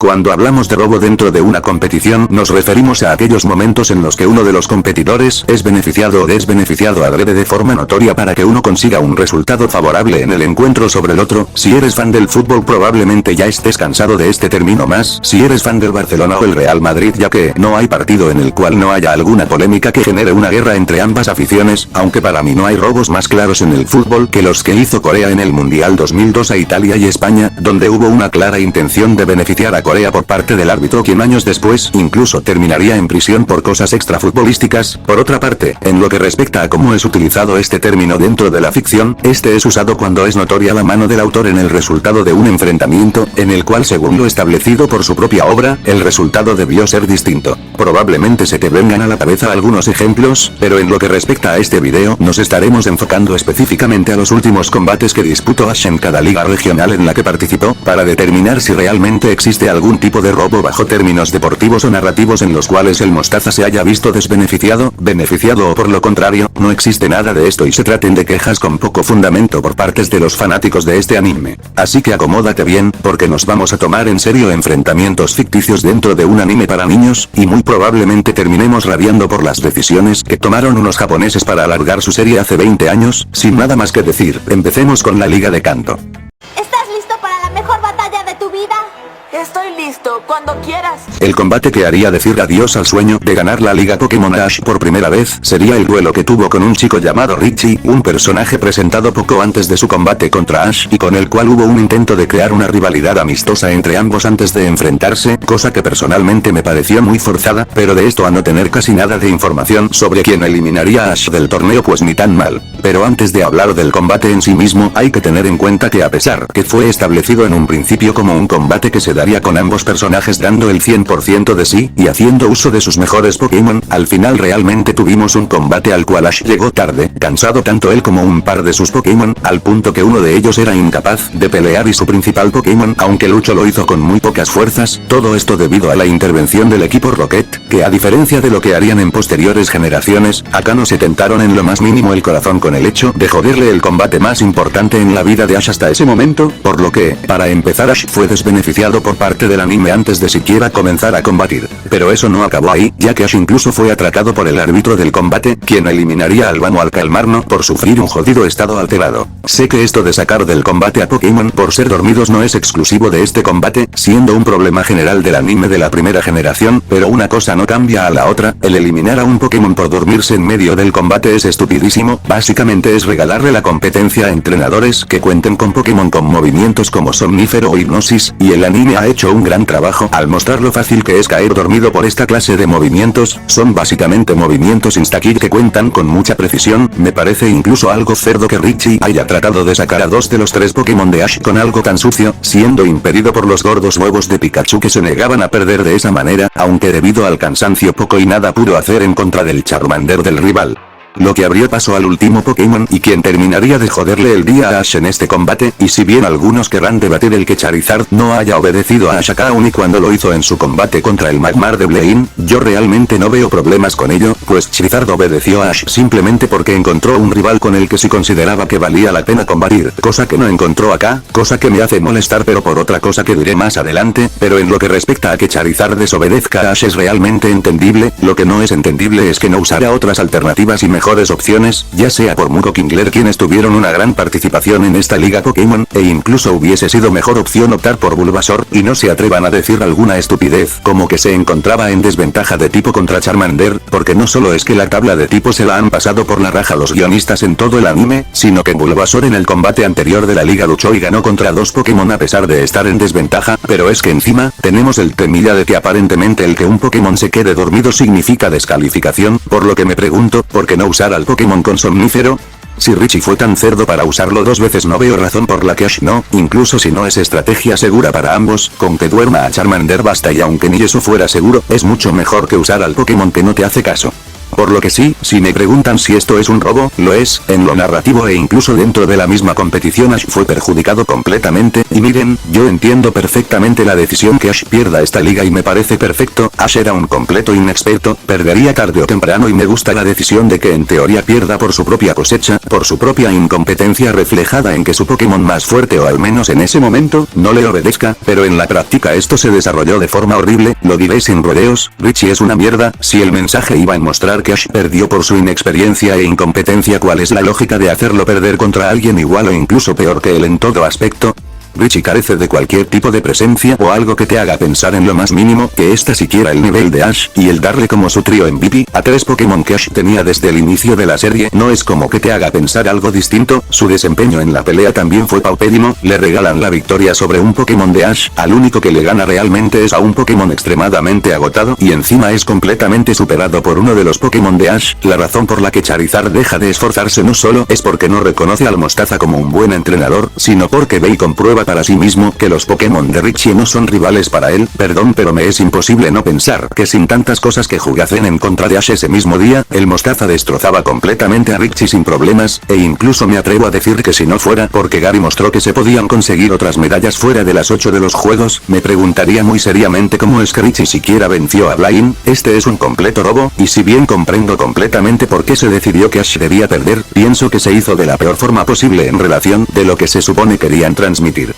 Cuando hablamos de robo dentro de una competición nos referimos a aquellos momentos en los que uno de los competidores es beneficiado o desbeneficiado adrede de forma notoria para que uno consiga un resultado favorable en el encuentro sobre el otro. Si eres fan del fútbol probablemente ya estés cansado de este término, más si eres fan del Barcelona o el Real Madrid, ya que no hay partido en el cual no haya alguna polémica que genere una guerra entre ambas aficiones, aunque para mí no hay robos más claros en el fútbol que los que hizo Corea en el Mundial 2002 a Italia y España, donde hubo una clara intención de beneficiar a Corea por parte del árbitro, quien años después incluso terminaría en prisión por cosas extrafutbolísticas. Por otra parte, en lo que respecta a cómo es utilizado este término dentro de la ficción, este es usado cuando es notoria la mano del autor en el resultado de un enfrentamiento, en el cual según lo establecido por su propia obra, el resultado debió ser distinto. Probablemente se te vengan a la cabeza algunos ejemplos, pero en lo que respecta a este video nos estaremos enfocando específicamente a los últimos combates que disputó Ash en cada liga regional en la que participó, para determinar si realmente existe algún tipo de robo bajo términos deportivos o narrativos en los cuales el mostaza se haya visto desbeneficiado, beneficiado o por lo contrario, no existe nada de esto y se traten de quejas con poco fundamento por partes de los fanáticos de este anime. Así que acomódate bien, porque nos vamos a tomar en serio enfrentamientos ficticios dentro de un anime para niños, y muy probablemente terminemos rabiando por las decisiones que tomaron unos japoneses para alargar su serie hace 20 años, sin nada más que decir, empecemos con la Liga de Kanto. ¿Estás listo para la mejor batalla de tu vida? Estoy listo, cuando quieras. El combate que haría decir adiós al sueño de ganar la Liga Pokémon Ash por primera vez sería el duelo que tuvo con un chico llamado Richie, un personaje presentado poco antes de su combate contra Ash y con el cual hubo un intento de crear una rivalidad amistosa entre ambos antes de enfrentarse, cosa que personalmente me pareció muy forzada, pero de esto a no tener casi nada de información sobre quién eliminaría a Ash del torneo pues ni tan mal. Pero antes de hablar del combate en sí mismo hay que tener en cuenta que a pesar que fue establecido en un principio como un combate que se daría con ambos personajes dando el 100% de sí y haciendo uso de sus mejores Pokémon, al final realmente tuvimos un combate al cual Ash llegó tarde, cansado tanto él como un par de sus Pokémon, al punto que uno de ellos era incapaz de pelear y su principal Pokémon, aunque Lucho lo hizo con muy pocas fuerzas, todo esto debido a la intervención del equipo Rocket, que a diferencia de lo que harían en posteriores generaciones, acá no se tentaron en lo más mínimo el corazón con el hecho de joderle el combate más importante en la vida de Ash hasta ese momento, por lo que, para empezar, Ash fue desbeneficiado por parte del anime antes de siquiera comenzar a combatir. Pero eso no acabó ahí, ya que Ash incluso fue atracado por el árbitro del combate, quien eliminaría al vano al calmarlo por sufrir un jodido estado alterado. Sé que esto de sacar del combate a Pokémon por ser dormidos no es exclusivo de este combate, siendo un problema general del anime de la primera generación, pero una cosa no cambia a la otra, el eliminar a un Pokémon por dormirse en medio del combate es estupidísimo, básicamente es regalarle la competencia a entrenadores que cuenten con Pokémon con movimientos como Somnífero o Hipnosis, y el anime ha hecho un gran trabajo al mostrar lo fácil que es caer dormido por esta clase de movimientos, son básicamente movimientos insta-kill que cuentan con mucha precisión. Me parece incluso algo cerdo que Richie haya tratado de sacar a 2 de los 3 Pokémon de Ash con algo tan sucio, siendo impedido por los gordos huevos de Pikachu que se negaban a perder de esa manera, aunque debido al cansancio poco y nada pudo hacer en contra del Charmander del rival. Lo que abrió paso al último Pokémon y quien terminaría de joderle el día a Ash en este combate, y si bien algunos querrán debatir el que Charizard no haya obedecido a Ash Akauni cuando lo hizo en su combate contra el Magmar de Blaine, yo realmente no veo problemas con ello, pues Charizard obedeció a Ash simplemente porque encontró un rival con el que sí consideraba que valía la pena combatir, cosa que no encontró acá, cosa que me hace molestar pero por otra cosa que diré más adelante, pero en lo que respecta a que Charizard desobedezca a Ash es realmente entendible, lo que no es entendible es que no usara otras alternativas y mejores opciones, ya sea por Muco Kingler quienes tuvieron una gran participación en esta liga Pokémon, e incluso hubiese sido mejor opción optar por Bulbasaur, y no se atrevan a decir alguna estupidez, como que se encontraba en desventaja de tipo contra Charmander, porque no solo es que la tabla de tipo se la han pasado por la raja los guionistas en todo el anime, sino que Bulbasaur en el combate anterior de la liga luchó y ganó contra 2 Pokémon a pesar de estar en desventaja, pero es que encima, tenemos el temilla de que aparentemente el que un Pokémon se quede dormido significa descalificación, por lo que me pregunto, ¿por qué no usar al Pokémon con Somnífero? Si Richie fue tan cerdo para usarlo 2 veces no veo razón por la que Ash no, incluso si no es estrategia segura para ambos, con que duerma a Charmander basta y aunque ni eso fuera seguro, es mucho mejor que usar al Pokémon que no te hace caso. Por lo que sí, si me preguntan si esto es un robo, lo es, en lo narrativo e incluso dentro de la misma competición Ash fue perjudicado completamente, y miren, yo entiendo perfectamente la decisión que Ash pierda esta liga y me parece perfecto, Ash era un completo inexperto, perdería tarde o temprano y me gusta la decisión de que en teoría pierda por su propia cosecha, por su propia incompetencia reflejada en que su Pokémon más fuerte o al menos en ese momento, no le obedezca, pero en la práctica esto se desarrolló de forma horrible, lo diré sin rodeos, Richie es una mierda, si el mensaje iba en mostrar que Ash perdió por su inexperiencia e incompetencia, ¿cuál es la lógica de hacerlo perder contra alguien igual o incluso peor que él en todo aspecto? Richie carece de cualquier tipo de presencia o algo que te haga pensar en lo más mínimo que esta siquiera el nivel de Ash, y el darle como su trío MVP a 3 Pokémon que Ash tenía desde el inicio de la serie no es como que te haga pensar algo distinto, su desempeño en la pelea también fue paupérrimo, le regalan la victoria sobre un Pokémon de Ash, al único que le gana realmente es a un Pokémon extremadamente agotado y encima es completamente superado por uno de los Pokémon de Ash, la razón por la que Charizard deja de esforzarse no solo es porque no reconoce al Mostaza como un buen entrenador, sino porque ve y comprueba para sí mismo que los Pokémon de Richie no son rivales para él, perdón pero me es imposible no pensar que sin tantas cosas que jugasen en contra de Ash ese mismo día, el Mostaza destrozaba completamente a Richie sin problemas, e incluso me atrevo a decir que si no fuera porque Gary mostró que se podían conseguir otras medallas fuera de las 8 de los juegos, me preguntaría muy seriamente cómo es que Richie siquiera venció a Blaine, este es un completo robo, y si bien comprendo completamente por qué se decidió que Ash debía perder, pienso que se hizo de la peor forma posible en relación de lo que se supone querían transmitir.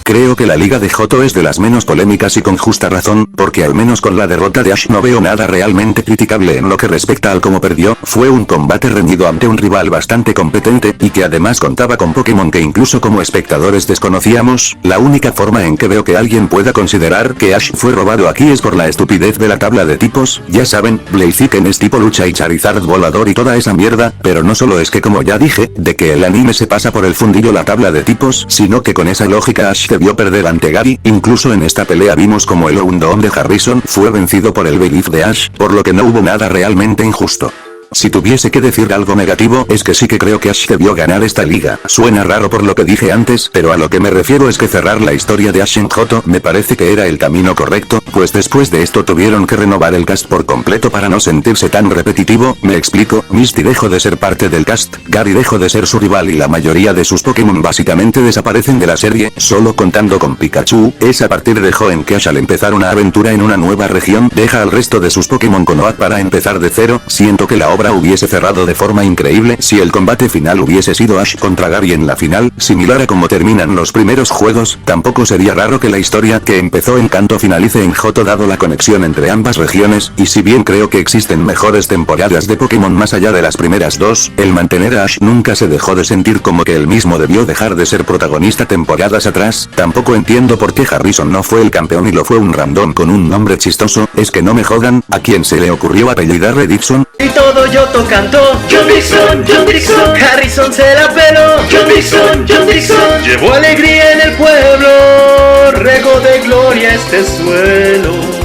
Creo que la liga de Johto es de las menos polémicas y con justa razón, porque al menos con la derrota de Ash no veo nada realmente criticable en lo que respecta al cómo perdió, fue un combate reñido ante un rival bastante competente, y que además contaba con Pokémon que incluso como espectadores desconocíamos, la única forma en que veo que alguien pueda considerar que Ash fue robado aquí es por la estupidez de la tabla de tipos, ya saben, Blaziken es tipo lucha y Charizard volador y toda esa mierda, pero no solo es que como ya dije, de que el anime se pasa por el fundillo la tabla de tipos, sino que con esa lógica Ash debió perder ante Gary, incluso en esta pelea vimos como el Houndoom de Harrison fue vencido por el Belief de Ash, por lo que no hubo nada realmente injusto. Si tuviese que decir algo negativo es que sí que creo que Ash debió ganar esta liga. Suena raro por lo que dije antes, pero a lo que me refiero es que cerrar la historia de Ash en Johto me parece que era el camino correcto, pues después de esto tuvieron que renovar el cast por completo para no sentirse tan repetitivo, me explico, Misty dejó de ser parte del cast, Gary dejó de ser su rival y la mayoría de sus Pokémon básicamente desaparecen de la serie, solo contando con Pikachu, es a partir de Jo en que Ash al empezar una aventura en una nueva región deja al resto de sus Pokémon con Oak para empezar de cero, siento que la obra hubiese cerrado de forma increíble si el combate final hubiese sido Ash contra Gary en la final, similar a como terminan los primeros juegos, tampoco sería raro que la historia que empezó en Kanto finalice en Johto dado la conexión entre ambas regiones, y si bien creo que existen mejores temporadas de Pokémon más allá de las primeras dos, el mantener a Ash nunca se dejó de sentir como que él mismo debió dejar de ser protagonista temporadas atrás, tampoco entiendo por qué Harrison no fue el campeón y lo fue un random con un nombre chistoso, es que no me jodan, ¿a quién se le ocurrió apellidarle Dixon? Y todo Johto cantó, John Dixon, Harrison se la peló, John Dixon, llevó alegría en el pueblo, regó de gloria este suelo.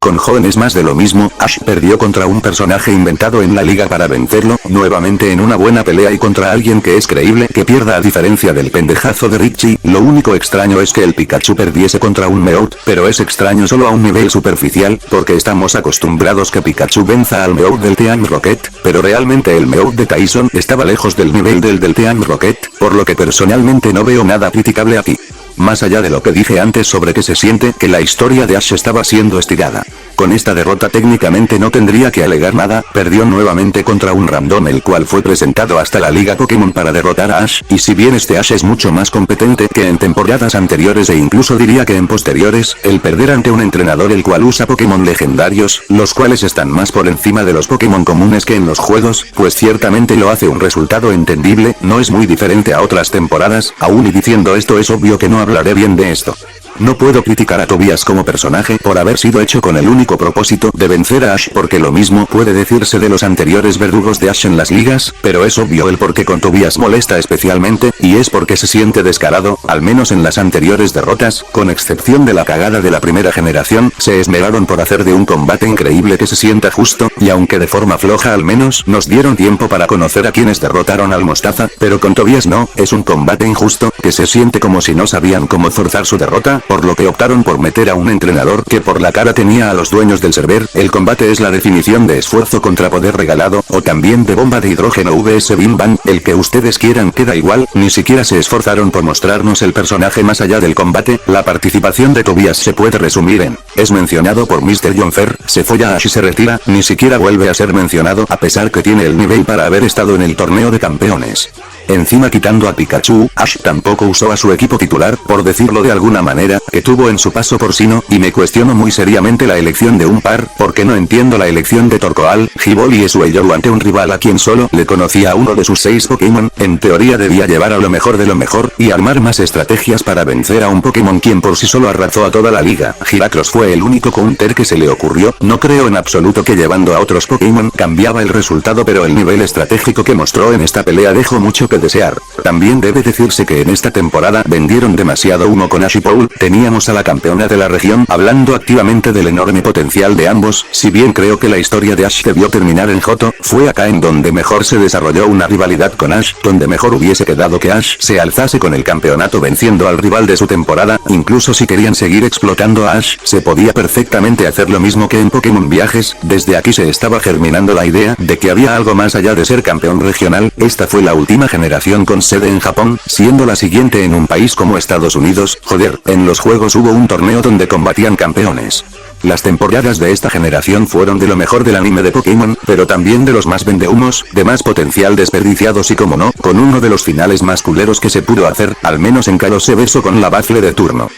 Con Jo es más de lo mismo, Ash perdió contra un personaje inventado en la liga para vencerlo, nuevamente en una buena pelea y contra alguien que es creíble que pierda a diferencia del pendejazo de Richie, lo único extraño es que el Pikachu perdiese contra un Meowth, pero es extraño solo a un nivel superficial, porque estamos acostumbrados que Pikachu venza al Meowth del Team Rocket, pero realmente el Meowth de Tyson estaba lejos del nivel del Team Rocket, por lo que personalmente no veo nada criticable aquí. Más allá de lo que dije antes sobre que se siente que la historia de Ash estaba siendo estirada. Con esta derrota técnicamente no tendría que alegar nada, perdió nuevamente contra un random el cual fue presentado hasta la liga Pokémon para derrotar a Ash, y si bien este Ash es mucho más competente que en temporadas anteriores e incluso diría que en posteriores, el perder ante un entrenador el cual usa Pokémon legendarios, los cuales están más por encima de los Pokémon comunes que en los juegos, pues ciertamente lo hace un resultado entendible, no es muy diferente a otras temporadas, aún y diciendo esto es obvio que no hablaré bien de esto. No puedo criticar a Tobias como personaje por haber sido hecho con el único propósito de vencer a Ash porque lo mismo puede decirse de los anteriores verdugos de Ash en las ligas, pero es obvio el por qué con Tobias molesta especialmente, y es porque se siente descarado, al menos en las anteriores derrotas, con excepción de la cagada de la primera generación, se esmeraron por hacer de un combate increíble que se sienta justo, y aunque de forma floja al menos nos dieron tiempo para conocer a quienes derrotaron al Mostaza, pero con Tobias no, es un combate injusto, que se siente como si no sabían cómo forzar su derrota, por lo que optaron por meter a un entrenador que por la cara tenía a los dueños del server. El combate es la definición de esfuerzo contra poder regalado, o también de bomba de hidrógeno vs Bim Bam, el que ustedes quieran queda igual, ni siquiera se esforzaron por mostrarnos el personaje más allá del combate. La participación de Tobias se puede resumir en, es mencionado por Mr. John Fair, se folla a Ash y se retira, ni siquiera vuelve a ser mencionado a pesar que tiene el nivel para haber estado en el torneo de campeones. Encima quitando a Pikachu, Ash tampoco usó a su equipo titular, por decirlo de alguna manera, que tuvo en su paso por Sinnoh, y me cuestiono muy seriamente la elección de un par, porque no entiendo la elección de Torkoal, Gible y Sueyoru ante un rival a quien solo le conocía a uno de sus 6 Pokémon. En teoría debía llevar a lo mejor de lo mejor, y armar más estrategias para vencer a un Pokémon quien por sí solo arrasó a toda la liga. Heracross fue el único counter que se le ocurrió, no creo en absoluto que llevando a otros Pokémon cambiaba el resultado, pero el nivel estratégico que mostró en esta pelea dejó mucho que desear. También debe decirse que en esta temporada vendieron demasiado humo con Ash y Paul. Teníamos a la campeona de la región hablando activamente del enorme potencial de ambos. Si bien creo que la historia de Ash debió terminar en Johto, fue acá en donde mejor se desarrolló una rivalidad con Ash, donde mejor hubiese quedado que Ash se alzase con el campeonato venciendo al rival de su temporada. Incluso si querían seguir explotando a Ash, se podía perfectamente hacer lo mismo que en Pokémon Viajes. Desde aquí se estaba germinando la idea de que había algo más allá de ser campeón regional. Esta fue la última generación con sede en Japón, siendo la siguiente en un país como Estados Unidos. Joder, en los juegos hubo un torneo donde combatían campeones. Las temporadas de esta generación fueron de lo mejor del anime de Pokémon, pero también de los más vendehumos, de más potencial desperdiciados y como no, con uno de los finales más culeros que se pudo hacer, al menos en Kalos se besó con la Baffle de turno.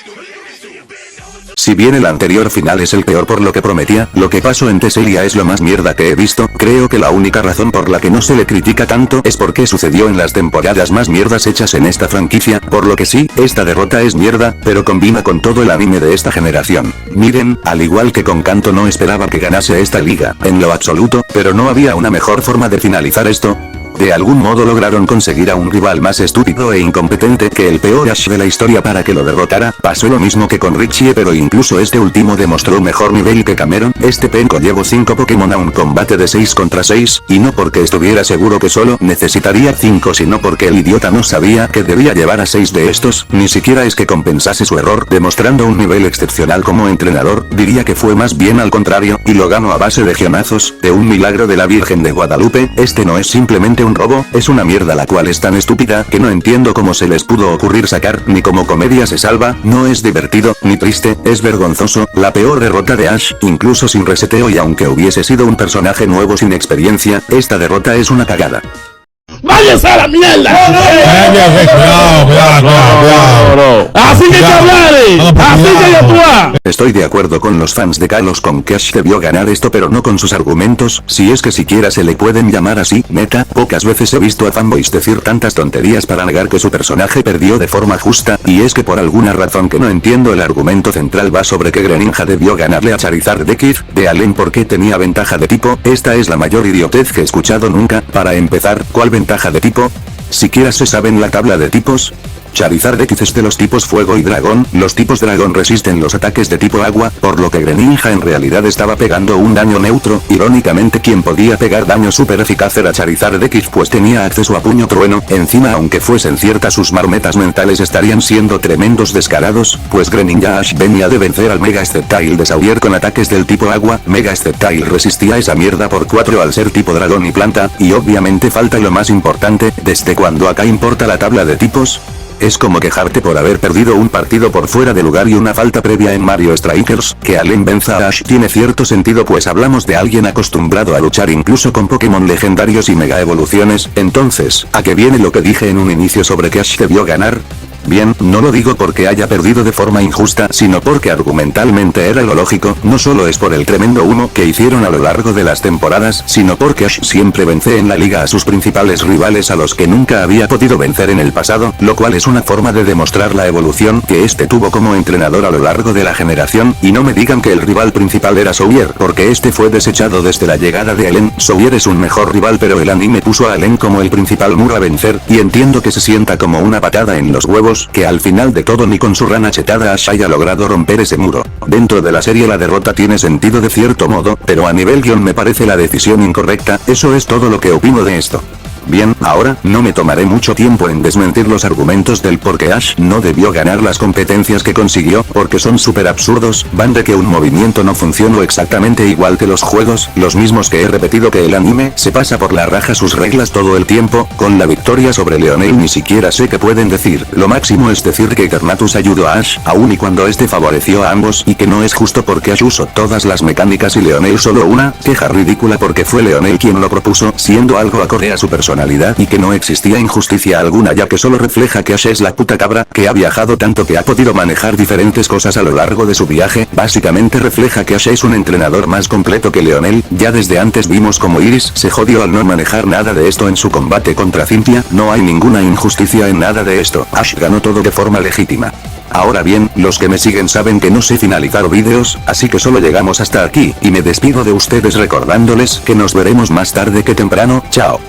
Si bien el anterior final es el peor por lo que prometía, lo que pasó en Tesselia es lo más mierda que he visto. Creo que la única razón por la que no se le critica tanto es porque sucedió en las temporadas más mierdas hechas en esta franquicia, por lo que sí, esta derrota es mierda, pero combina con todo el anime de esta generación. Miren, al igual que con Kanto no esperaba que ganase esta liga, en lo absoluto, pero no había una mejor forma de finalizar esto. De algún modo lograron conseguir a un rival más estúpido e incompetente que el peor Ash de la historia para que lo derrotara. Pasó lo mismo que con Richie, pero incluso este último demostró mejor nivel que Cameron. Este penco llevó 5 Pokémon a un combate de 6 contra 6, y no porque estuviera seguro que solo necesitaría 5, sino porque el idiota no sabía que debía llevar a 6 de estos. Ni siquiera es que compensase su error demostrando un nivel excepcional como entrenador, diría que fue más bien al contrario, y lo ganó a base de guionazos, de un milagro de la Virgen de Guadalupe. Este no es simplemente un robo, es una mierda la cual es tan estúpida que no entiendo cómo se les pudo ocurrir sacar, ni como comedia se salva, no es divertido, ni triste, es vergonzoso, la peor derrota de Ash, incluso sin reseteo y aunque hubiese sido un personaje nuevo sin experiencia, esta derrota es una cagada. ¡Váyase a la mierda! Cuidado. Así que así que actúa. Estoy de acuerdo con los fans de Kalos con que Ash debió ganar esto, pero no con sus argumentos, si es que siquiera se le pueden llamar así. Neta, pocas veces he visto a fanboys decir tantas tonterías para negar que su personaje perdió de forma justa, y es que por alguna razón que no entiendo el argumento central va sobre que Greninja debió ganarle a Charizard de Kid, de Allen porque tenía ventaja de tipo. Esta es la mayor idiotez que he escuchado nunca. Para empezar, ¿cuál ventaja de tipo? ¿Siquiera se sabe en la tabla de tipos? Charizard X es de los tipos fuego y dragón, los tipos dragón resisten los ataques de tipo agua, por lo que Greninja en realidad estaba pegando un daño neutro. Irónicamente quien podía pegar daño super eficaz era Charizard X, pues tenía acceso a puño trueno. Encima, aunque fuesen ciertas sus marmetas mentales, estarían siendo tremendos descarados, pues Greninja Ash venía de vencer al Mega Sceptile de Sawyer con ataques del tipo agua. Mega Sceptile resistía esa mierda por 4 al ser tipo dragón y planta, y obviamente falta lo más importante, ¿desde cuándo acá importa la tabla de tipos? Es como quejarte por haber perdido un partido por fuera de lugar y una falta previa en Mario Strikers. Que Allen venza a Ash tiene cierto sentido, pues hablamos de alguien acostumbrado a luchar incluso con Pokémon legendarios y mega evoluciones. Entonces, ¿a qué viene lo que dije en un inicio sobre que Ash debió ganar? Bien, no lo digo porque haya perdido de forma injusta, sino porque argumentalmente era lo lógico. No solo es por el tremendo humo que hicieron a lo largo de las temporadas, sino porque Ash siempre vence en la liga a sus principales rivales a los que nunca había podido vencer en el pasado, lo cual es una forma de demostrar la evolución que este tuvo como entrenador a lo largo de la generación. Y no me digan que el rival principal era Sawyer, porque este fue desechado desde la llegada de Allen. Sawyer es un mejor rival, pero el anime puso a Allen como el principal muro a vencer, y entiendo que se sienta como una patada en los huevos que al final de todo ni con su rana chetada Ash haya logrado romper ese muro. Dentro de la serie la derrota tiene sentido de cierto modo, pero a nivel guión me parece la decisión incorrecta. Eso es todo lo que opino de esto. Bien, ahora, no me tomaré mucho tiempo en desmentir los argumentos del por qué Ash no debió ganar las competencias que consiguió, porque son súper absurdos, van de que un movimiento no funcionó exactamente igual que los juegos, los mismos que he repetido que el anime, se pasa por la raja sus reglas todo el tiempo, con la victoria sobre Leonel ni siquiera sé qué pueden decir, lo máximo es decir que Eternatus ayudó a Ash, aun y cuando este favoreció a ambos, y que no es justo porque Ash usó todas las mecánicas y Leonel solo una, queja ridícula porque fue Leonel quien lo propuso, siendo algo acorde a su personalidad y que no existía injusticia alguna ya que solo refleja que Ash es la puta cabra, que ha viajado tanto que ha podido manejar diferentes cosas a lo largo de su viaje, básicamente refleja que Ash es un entrenador más completo que Leonel, ya desde antes vimos como Iris se jodió al no manejar nada de esto en su combate contra Cynthia, no hay ninguna injusticia en nada de esto, Ash ganó todo de forma legítima. Ahora bien, los que me siguen saben que no sé finalizar vídeos, así que solo llegamos hasta aquí, y me despido de ustedes recordándoles que nos veremos más tarde que temprano, chao.